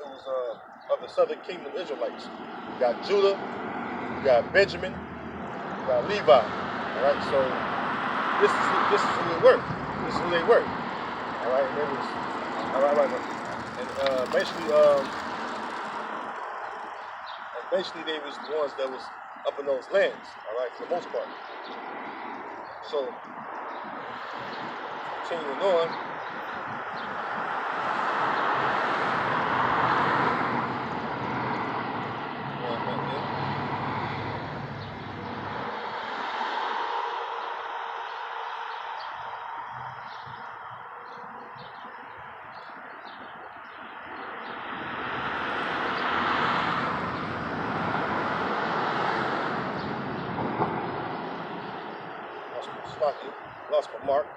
of the southern kingdom Israelites. You got Judah, you got Benjamin, you got Levi. All right, so this is who they were. This is who they were. All right, and it was and basically they was the ones that was up in those lands. All right, for the most part. So continuing on. Lost my mark.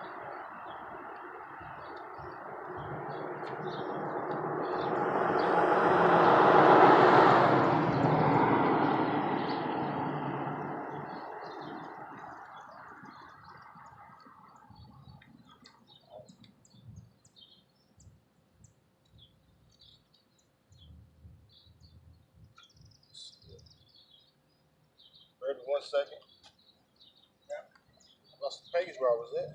For every 1 second. Lost the page where I was at.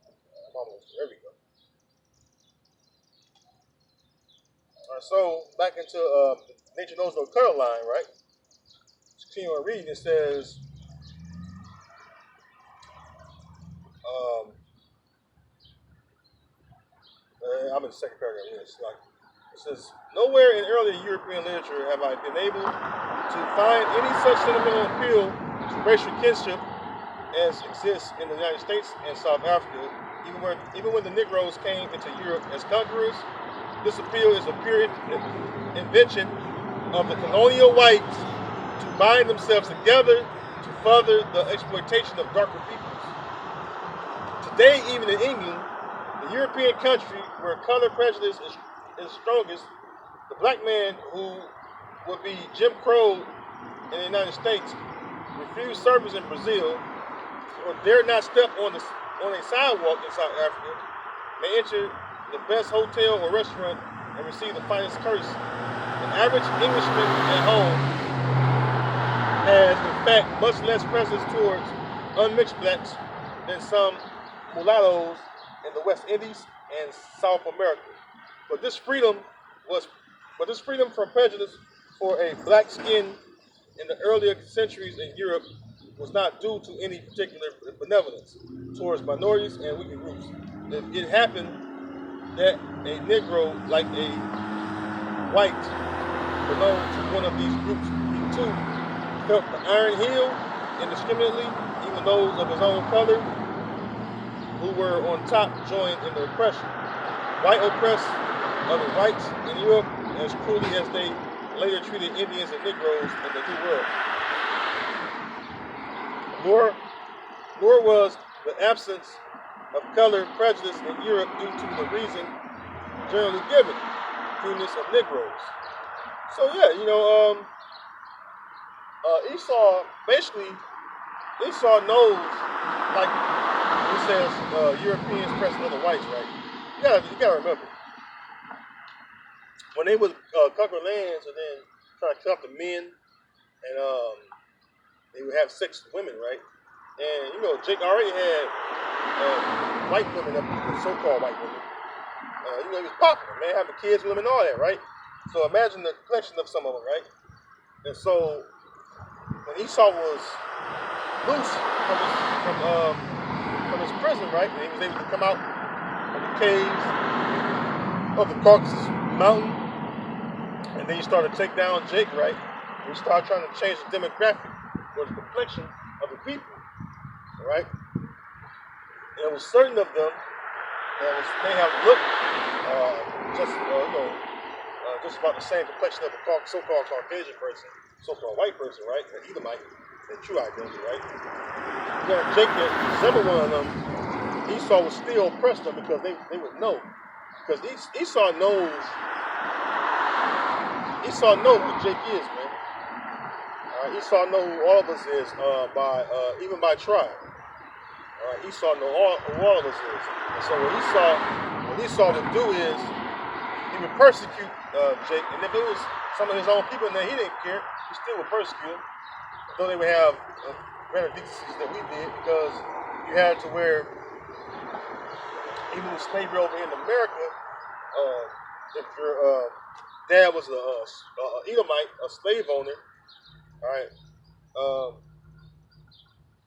I'm almost there. We go. All right, so back into Nature Knows No Color line, right? Continue on reading. It says, I'm in the second paragraph. It says, nowhere in early European literature have I been able to find any such sentimental appeal to racial kinship as exists in the United States and South Africa. Even when the Negroes came into Europe as conquerors, this appeal is a pure invention of the colonial whites to bind themselves together to further the exploitation of darker peoples. Today, even in England, the European country where color prejudice is strongest, the black man who would be Jim Crow in the United States refused service in Brazil or dare not step on a sidewalk in South Africa may enter the best hotel or restaurant and receive the finest courtesy. An average Englishman at home has, in fact, much less preference towards unmixed blacks than some mulattoes in the West Indies and South America. But this freedom from prejudice for a black skin in the earlier centuries in Europe was not due to any particular benevolence towards minorities and weaker groups. It happened that a Negro, like a white, belonged to one of these groups. He too felt the iron heel indiscriminately, even those of his own color who were on top joined in the oppression. White oppressed other whites in Europe as cruelly as they later treated Indians and Negroes in the New World. Nor was the absence of color prejudice in Europe due to the reason generally given, fewness of Negroes. So yeah, Esau knows, like he says, Europeans press other whites, right? You gotta remember, when they would conquer lands and then try to cut off the men, and they would have sex with women, right? And Jake already had white women, so-called white women. He was popular, man, having kids with them and all that, right? So imagine the collection of some of them, right? And so when Esau was loose from his prison, right, and he was able to come out of the caves of the Caucasus Mountain, and then you started to take down Jake, right? And you started trying to change the demographic or the complexion of the people, right? And it was certain of them that may have looked just about the same complexion of the so-called Caucasian person, so-called white person, right? The Edomite, their true identity, right? Jake that resembled one of them, Esau would still oppress them because they would know. Because Esau knows who Jake is, man. Esau knows who all of us is even by tribe. Esau knows who all of us is. And so what Esau would do is would persecute Jake, and if it was some of his own people in there, he didn't care. He still would persecute him, though they would have better decencies than we did, because you had to where, even with slavery over here in America, if your dad was a Edomite, a slave owner, all right,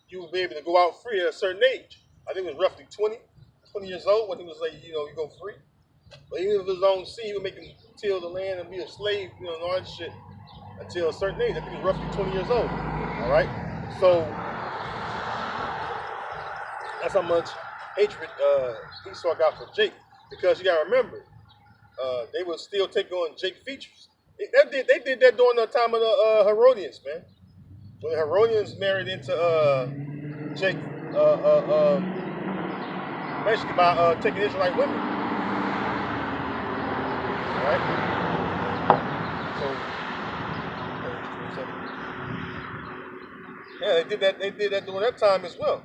you would be able to go out free at a certain age. I think it was roughly 20 years old when he was like, you go free. But even if it was on sea, he would make him till the land and be a slave, and all that shit until a certain age. I think he was roughly 20 years old. All right, so that's how much hatred Esau got for Jake, because you gotta remember, they would still take on Jake features. They did that during the time of the Herodians, man. When the Herodians married into Jake, basically by taking Israelite women. All right. So yeah, they did that. They did that during that time as well.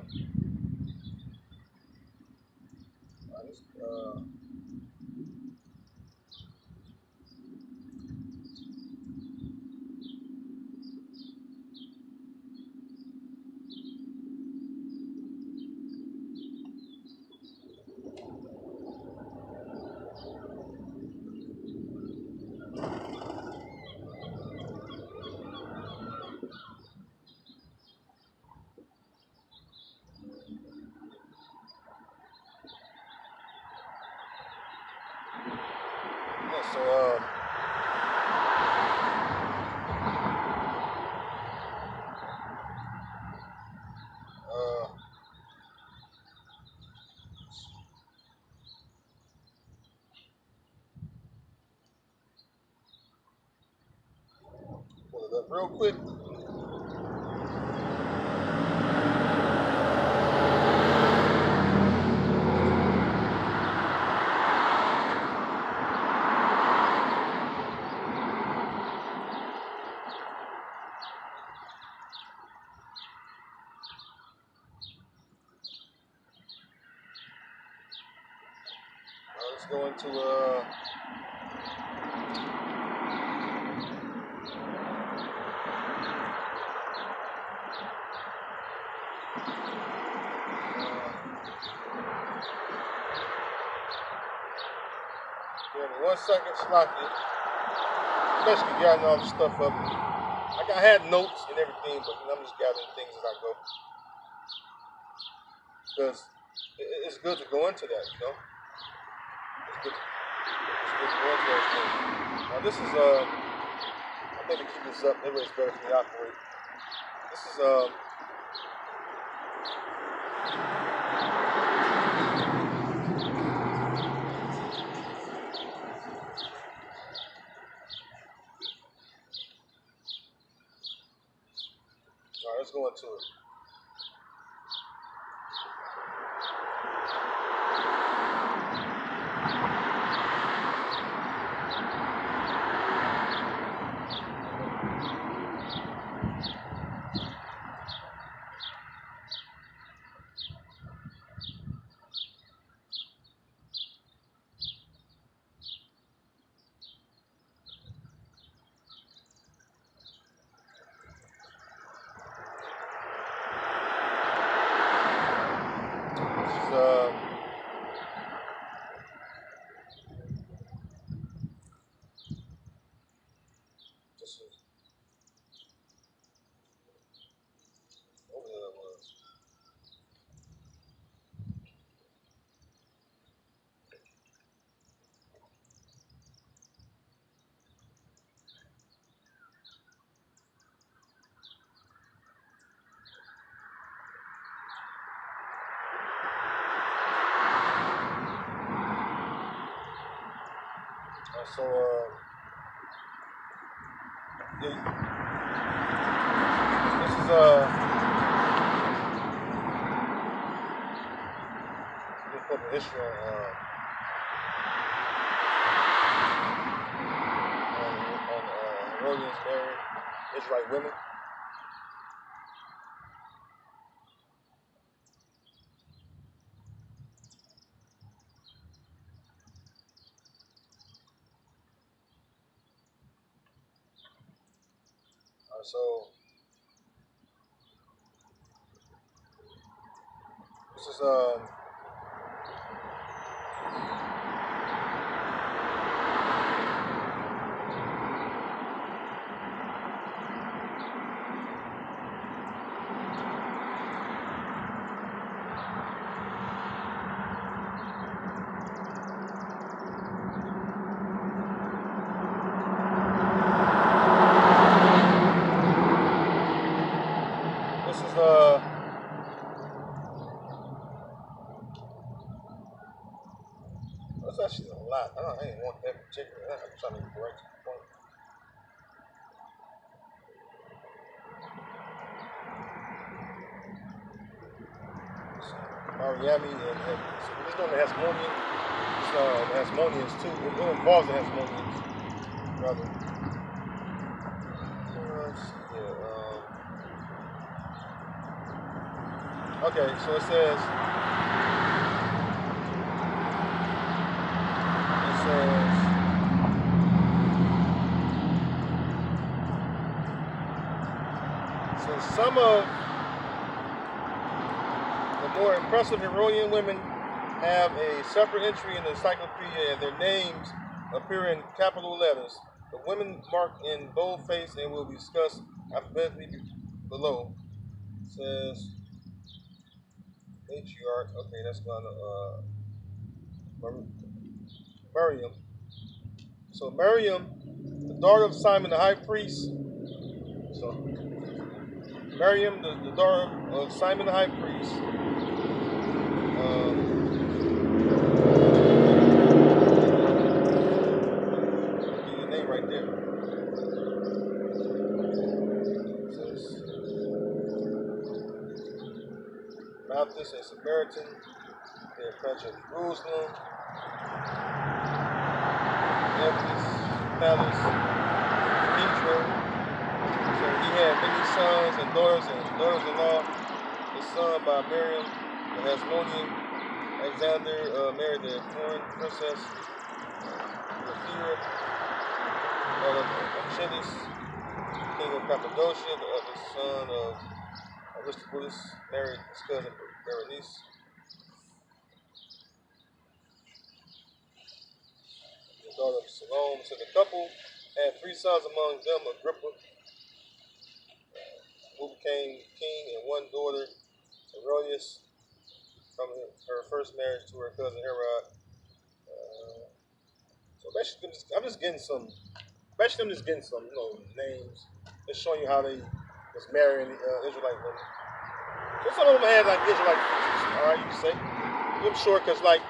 Yeah, so pull it up real quick. Let's go into give me 1 second, Slocky. Basically gathering all this stuff up. I had notes and everything, but I'm just gathering things as I go, because it's good to go into that, It's good, it's good to go into those things. Now this is I think to keep this up, maybe it's better for me to operate. This is all right, let's go into it. This is over there it was. So yeah, this is just put the history on Herodians marrying Israelite women. So this is this is that's actually a lot. I ain't want that particular. I'm trying to correct the point. Mariami and so this one the Hasmonean. It's the Hasmoneans too. It involves the Hasmoneans, rather. Okay, so it says so some of the more impressive Herodian women have a separate entry in the encyclopedia, and their names appear in capital letters. The women marked in boldface and will be discussed alphabetically below. It says matriarch. Okay, that's gonna Miriam. So Miriam, the daughter of Simon the high priest. So Miriam, the daughter of Simon the high priest. The name right there. It says Malthus and Samaritan. They're French of Jerusalem. Ephesus, Palace, Petra. So he had many sons and daughters-in-law. His son by Miriam, the Hasmonean. Alexander married the foreign princess, Glaphyra of Achilles, king of Cappadocia. The other son of Aristobulus married his cousin Berenice. The daughter of Salome. So the couple had 3 sons, among them Agrippa, who became king, and 1 daughter, Herodias, from her first marriage to her cousin Herod. So basically, I'm just getting some names, just showing you how they was marrying Israelite women. So some of them had like Israelite features, all right, you can say. I'm sure, because like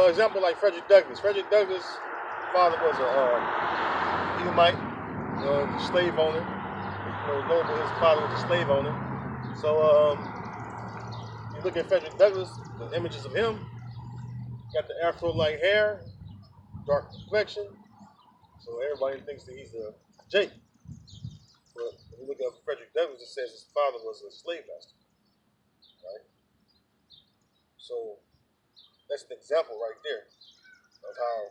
example like Frederick Douglass. Frederick Douglass' father was a Edomite, slave owner. Noble, his father was a slave owner. So you look at Frederick Douglass, the images of him, got the afro-like hair, dark complexion. So everybody thinks that he's a Jake. But when you look at Frederick Douglass, it says his father was a slave master. Right? So that's an example right there of how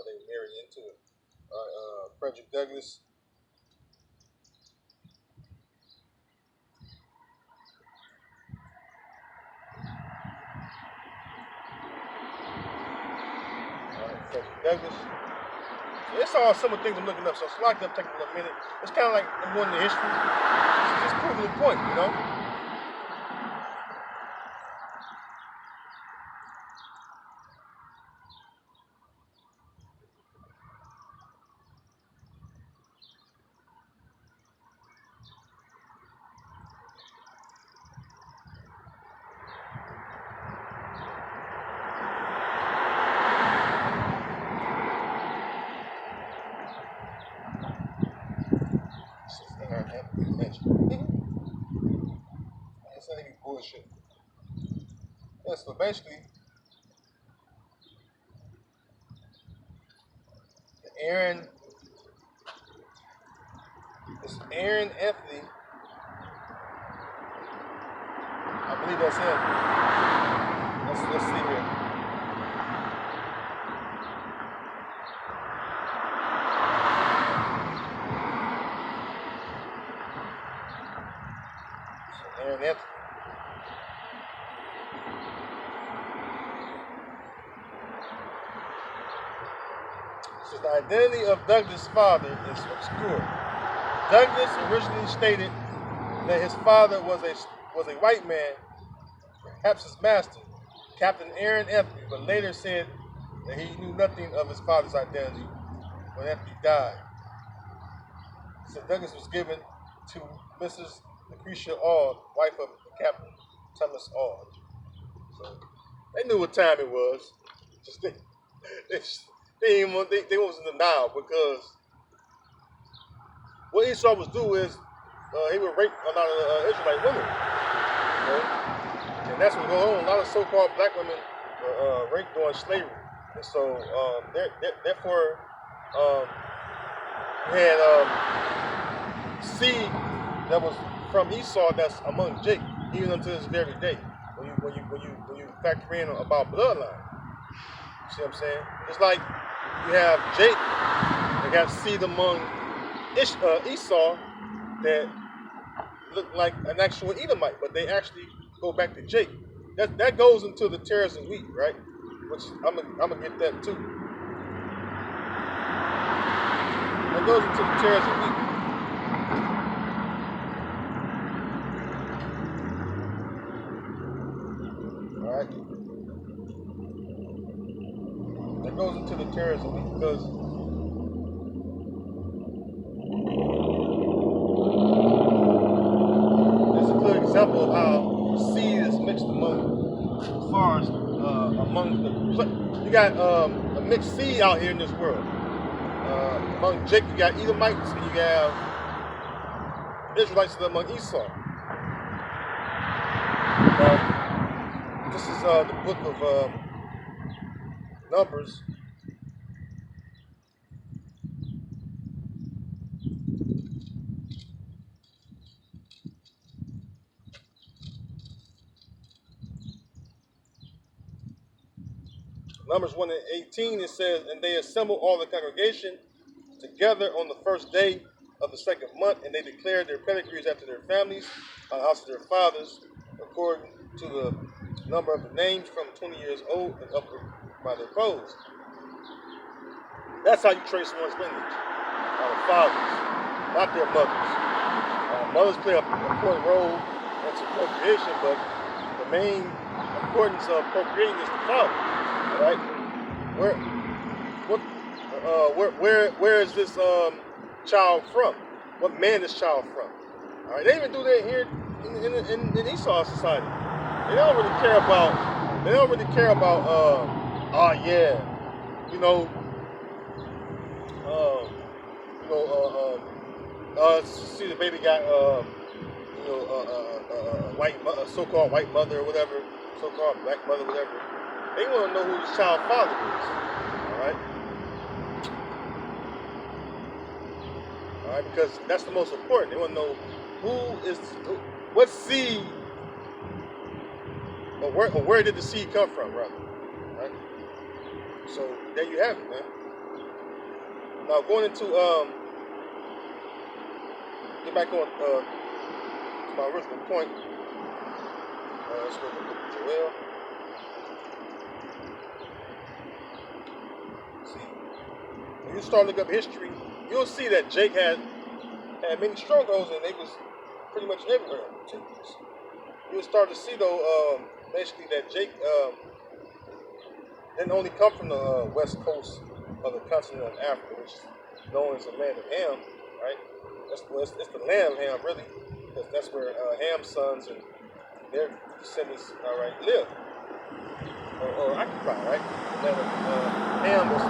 they married into it. Frederick Douglass. Frederick Douglass. It's all some of the things I'm looking up, so it's locked up taking a minute. It's kind of like I'm going to history. It's just proving the point, you know? It's not even bullshit. Yeah, so basically, it's Aaron Anthony. I believe that's him. Let's see here. says the identity of Douglas' father is obscure. Douglas originally stated that his father was a white man, perhaps his master, Captain Aaron Anthony, but later said that he knew nothing of his father's identity when Anthony died. So Douglas was given to Mrs. Lucretia Auld, wife of Captain Thomas Auld. So they knew what time it was. Just they was in denial because what Esau was do is he would rape a lot of Israelite women, you know? And that's what goes on. A lot of so-called black women were raped during slavery, and so therefore you had seed that was from Esau that's among Jacob, even unto this very day. When you factor in about bloodline, you see what I'm saying? It's like you have Jake that got seed among Esau that look like an actual Edomite, but they actually go back to Jake. That goes into the tares and wheat, right? Which I'm gonna get that too. That goes into the tares and wheat. All right. That goes into the tares and wheat because example of how seed is mixed among, as far as among the, you got a mixed seed out here in this world. Among Jacob, you got Edomites, and you have Israelites among Esau. This is the book of Numbers. Numbers 1 and 18, it says, and they assembled all the congregation together on the first day of the second month, and they declared their pedigrees after their families, by the house of their fathers, according to the number of the names from 20 years old and upward by their codes. That's how you trace one's lineage, by the fathers, not their mothers. Mothers play an important role in procreation, but the main importance of procreating is the father. Right? Where is this child from? What man is child from? All right, they even do that here in Esau society. They don't really care about. They don't really care about. See the baby got a so-called white mother or whatever, so-called black mother, whatever. They want to know who this child's father is. All right, because that's the most important. They want to know what seed, or where did the seed come from, rather. All right. So there you have it, man. Now going into get back on to my original point. Let's go to the book of Joel. When you start looking up history, you'll see that Jake had many strongholds, and they was pretty much everywhere. You'll start to see, though, basically that Jake didn't only come from the west coast of the continent of Africa, which is known as the land of Ham, right? It's the land of Ham, really, because that's where Ham's sons and their descendants, all right, live. Or occupy, right? The land of Ham was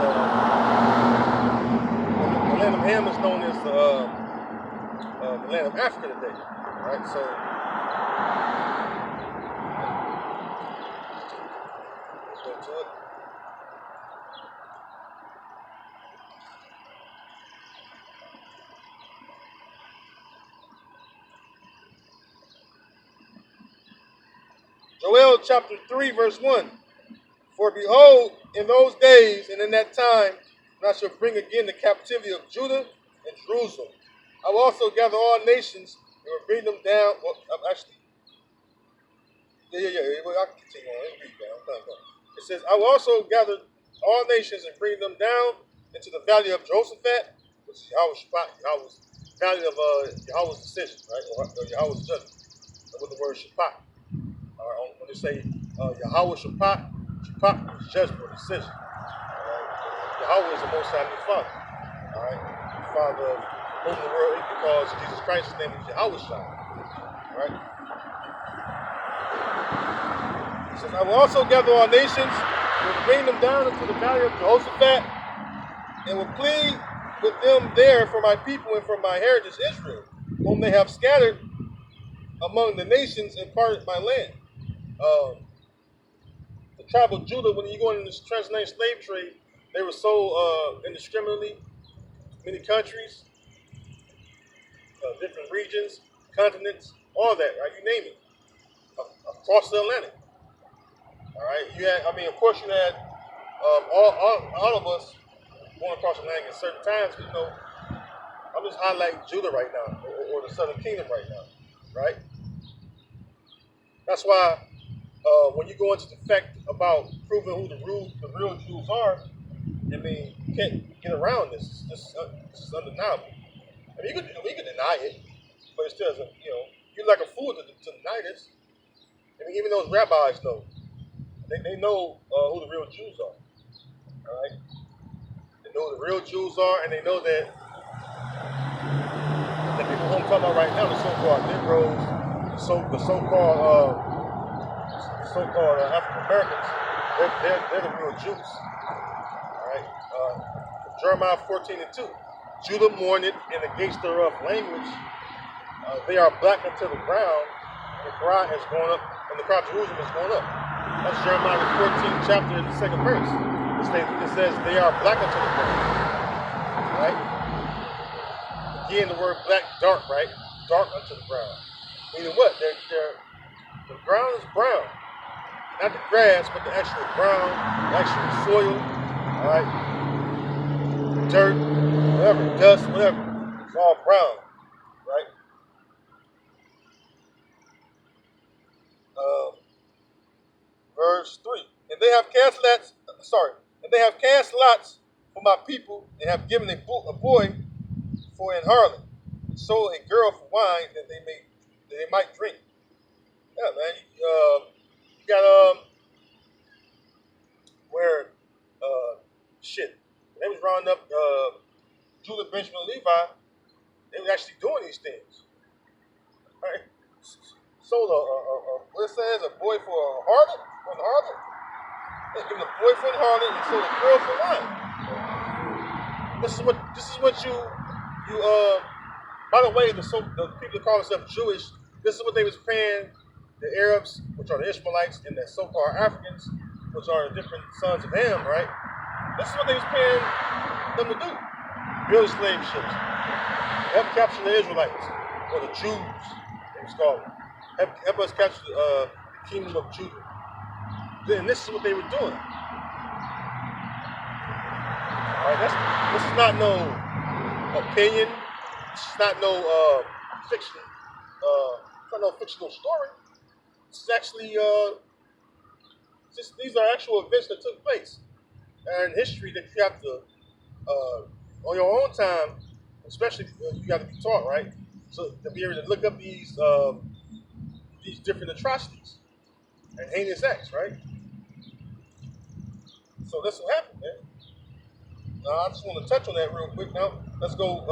the land of Ham is known as the land of Africa today, right? So let's go to it. Joel chapter 3, verse 1. For behold, in those days and in that time, I shall bring again the captivity of Judah and Jerusalem. I will also gather all nations and will bring them down. Well, I can continue on. Let me read down. It says, I will also gather all nations and bring them down into the valley of Jehoshaphat, which is Yahweh's valley of Yahweh's decision, right? Or Yahweh's judgment, with the word Shaphat. All right, when they say Yahweh Shaphat is judgment or decision. All right? Yahweh is the Most High new Father. All right, the Father of whom the world is, because Jesus Christ's name is Yahweh Shai. All right. It says, I will also gather all nations, and will bring them down into the valley of Jehoshaphat, and will plead with them there for my people and for my heritage Israel, whom they have scattered among the nations and parted my land. The tribe of Judah, when you go into this transatlantic slave trade, they were sold indiscriminately, many countries, different regions, continents, all that, right? You name it, across the Atlantic. All right. You had, of course, you had all of us going across the Atlantic at certain times. But, I'm just highlighting Judah right now, or the Southern Kingdom right now, right? That's why when you go into the fact about proving who the real Jews are, you can't get around this. This is undeniable. You can deny it, but it still doesn't. You're like a fool to deny this. Even those rabbis know. They know who the real Jews are. All right, they know who the real Jews are, and they know that the people who I'm talking about right now, the so-called Negroes, the so-called African Americans, they're the real Jews. All right, Jeremiah 14:2. Judah mourneth in the gates thereof language. They are black unto the ground, and the cry has gone up, and the cry of Jerusalem is going up. That's Jeremiah the 14th chapter, the second verse. It says they are black unto the ground. Right? Again, the word black, dark, right? Dark unto the ground. Meaning what? The ground is brown. Not the grass, but the actual ground, the actual soil. All right? Dirt, whatever, dust, whatever. It's all brown. Right? Verse 3. And they have cast lots for my people, and have given a boy for an harlot, and sold a girl for wine that they might drink. Yeah, man. You got where they was rounding up Judah, Benjamin, and Levi. They was actually doing these things. Right? Sold what it says, a boy for a harlot, They giving a boy for a harlot and sold a girl for wine. This is what you by the way, the people that call themselves Jewish, this is what they was paying the Arabs, which are the Ishmaelites, and the so-called Africans, which are the different sons of Ham, right? This is what they was paying them to do. Build slave ships. Help capture the Israelites, or the Jews, they was called. Help us capture the kingdom of Judah. Then this is what they were doing. All right, this is not no opinion. This is not no fiction. It's not no fictional story. This is actually these are actual events that took place in history that you have to on your own time, especially you got to be taught, right? So to be able to look up these different atrocities and heinous acts, right? So that's what happened, man. I just want to touch on that real quick now. Let's go.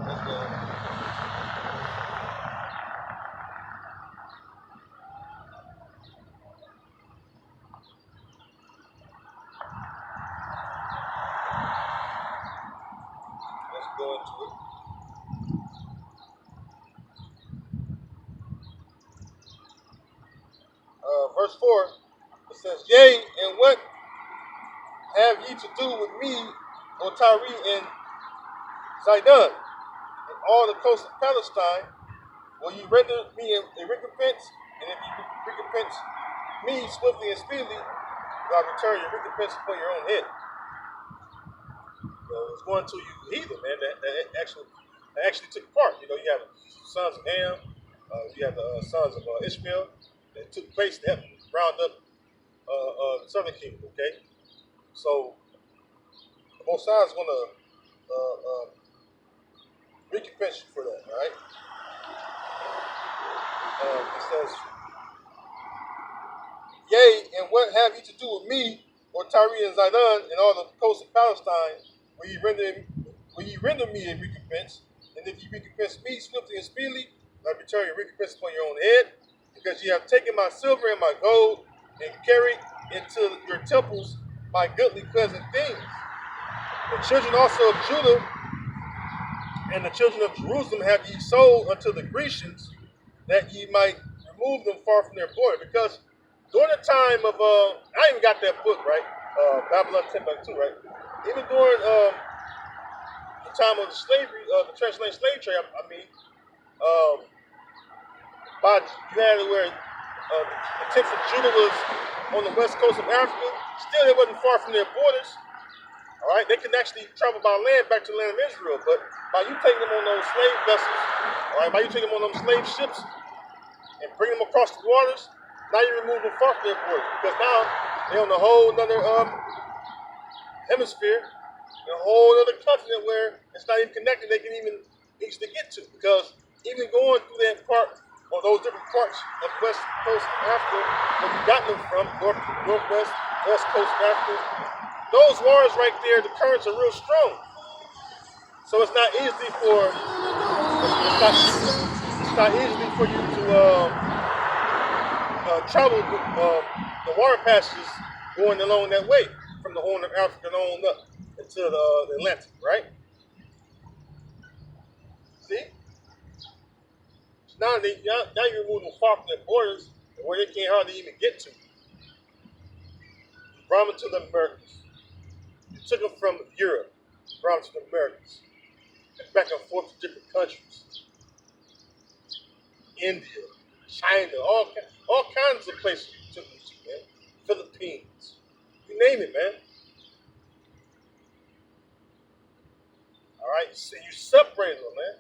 Let's go. Let's go into it. Verse 4, it says, Yea, and what have ye to do with me, O Tyre and Zidon, and all the coast of Palestine? Will you render me a recompense? And if you recompense me swiftly and speedily, will I return your recompense upon your own head? It's going to you heathen, man, that actually took part. You have the sons of Ham, you have the sons of Ishmael, that took place to help round up the Southern Kingdom. Okay, so both sides want to recompense you for that. All right. It says, "Yea, and what have you to do with me, or Tyre and Zidon, and all the coasts of Palestine? Will ye render me a recompense? And if ye recompense me swiftly and speedily, I return your recompense upon your own head, because ye have taken my silver and my gold, and carried into your temples my goodly pleasant things. The children also of Judah and the children of Jerusalem have ye sold unto the Grecians, that ye might remove them far from their border." Because during the time of, I even got that book, right? Babylon 10:2, right? Even during the time of the slavery, the transatlantic slave trade, I mean, um, you had it where the tents of Judah was on the west coast of Africa. Still, they wasn't far from their borders. All right, they can actually travel by land back to the land of Israel. But by you taking them on those slave vessels, all right, by you taking them on those slave ships and bringing them across the waters, now you remove them far from their borders, because now they're on a whole another hemisphere, a whole other continent where it's not even connected. They can even easily get to, because even going through that part or those different parts of the west coast of Africa where you got them from, northwest, west coast of Africa, those waters right there, the currents are real strong. So it's not easy for you to travel the water passages going along that way from the Horn of Africa on up into the Atlantic, right? See? So now you're moving far from their borders where they can't hardly even get to. You brought them to the Americas. You took them from Europe, brought them to the Americas, and back and forth to different countries. India, China, all kinds of places you took them to, man. Philippines, you name it, man. All right, so you separated them, man.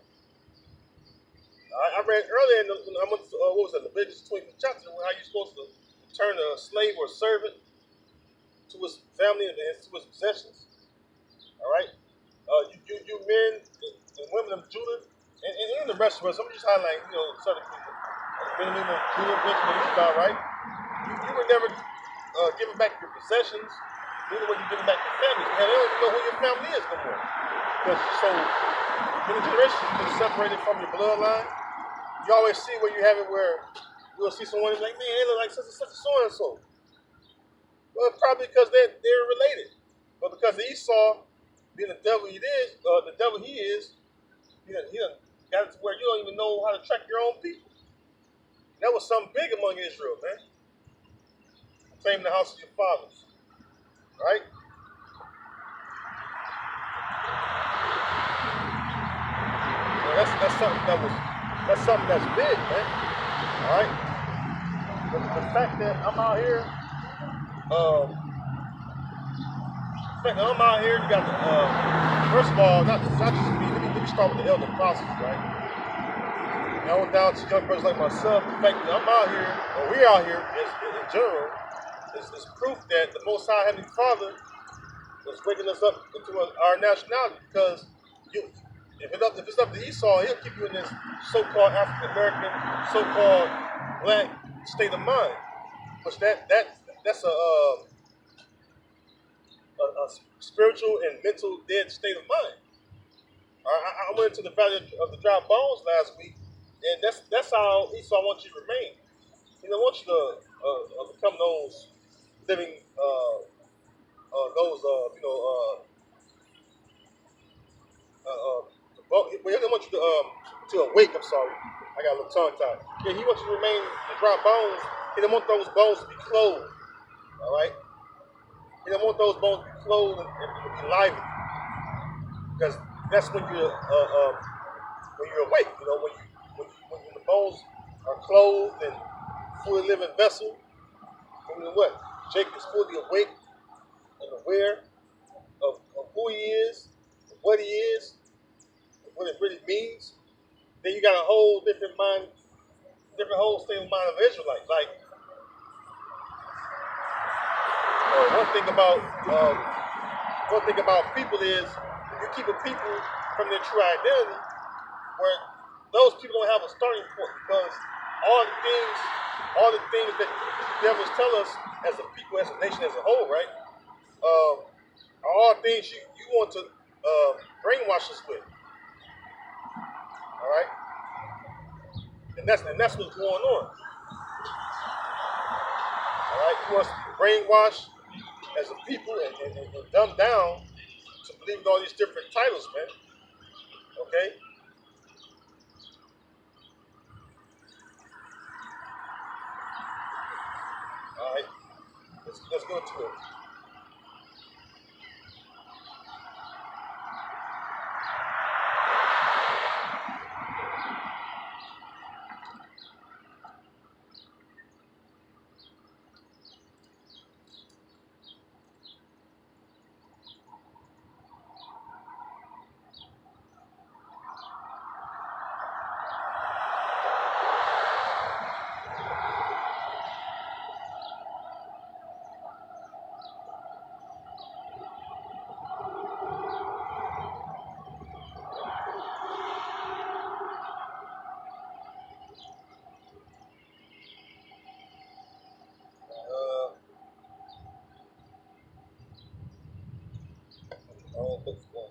I read earlier I went to, what was it, Leviticus 25th chapter, where how you're supposed to turn a slave or a servant to his family and to his possessions. All right, you men and women of Judah, and even the rest of us. I'm just highlighting, Southern people, men and women of Judah, Benjamin, Levi, right? You were never giving back your possessions, neither were you giving back your families. And they don't even know who your family is no more. Because so many generations you've been separated from your bloodline. You always see where you have it where you'll see someone who's like, man, they look like such and such and so and so. Well, probably because they're related. But because Esau, being the devil he is, he done got it to where you don't even know how to track your own people. That was something big among Israel, man. Claiming the house of your fathers. Right? Well, that's something that's big, man. All right. But the fact that I'm out here, you got the first of all, not just me. Let me start with the elder apostles, right? Now on down to young brothers like myself. The fact that I'm out here, or we're out here, in general, is proof that the Most High Heavenly Father was waking us up into our nationality. Because if it's up to Esau, he'll keep you in this so-called African American, so-called black state of mind, which that's a spiritual and mental dead state of mind. I went into the valley of the dry bones last week, and that's how Esau wants you to remain. He don't want you to become those living, well, he doesn't want you to awake. I'm sorry, I got a little tongue tied. Yeah, he wants you to remain the dry bones. He don't want those bones to be clothed. All right. He don't want those bones to be clothed and be lively, because that's when you're awake. When the bones are clothed and fully living vessel. And what? Jacob is fully awake and aware of who he is, what he is, and what it really means. Then you got a whole different whole state of mind of Israelites. Like one thing about people is if you keep a people from their true identity, where those people don't have a starting point because all the things that the devils tell us as a people, as a nation, as a whole, right, are all things you want to brainwash us with, all right, and that's what's going on, all right. You want us to be brainwashed as a people and dumbed down to believe in all these different titles, man. Okay. All right. Let's go to it. Uh, I don't think it's going.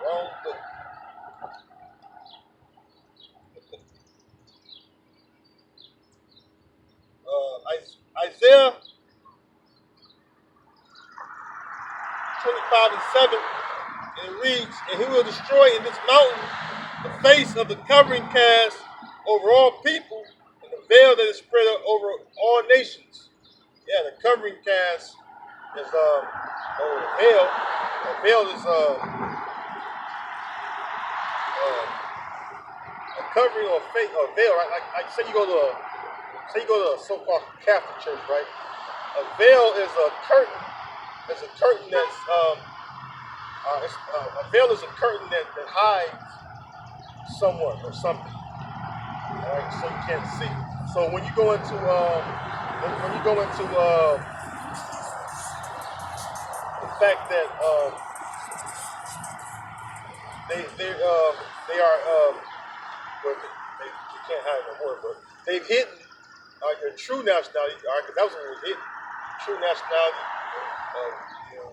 Wrong book. Isaiah 25 and 7, and it reads, "And he will destroy in this mountain the face of the covering cast over all people, and the veil that is spread over all nations." Yeah, the covering cast is over the veil. The veil is a covering or face or veil, right? Like say you go to a so-called Catholic church, right? A veil is a curtain. It's a curtain that's a veil is a curtain that hides someone or something. All right, so you can't see. So when you go into the fact that they are well, you can't hide no more, but they've hidden your true nationality. All right, because that was what was hidden. True nationality,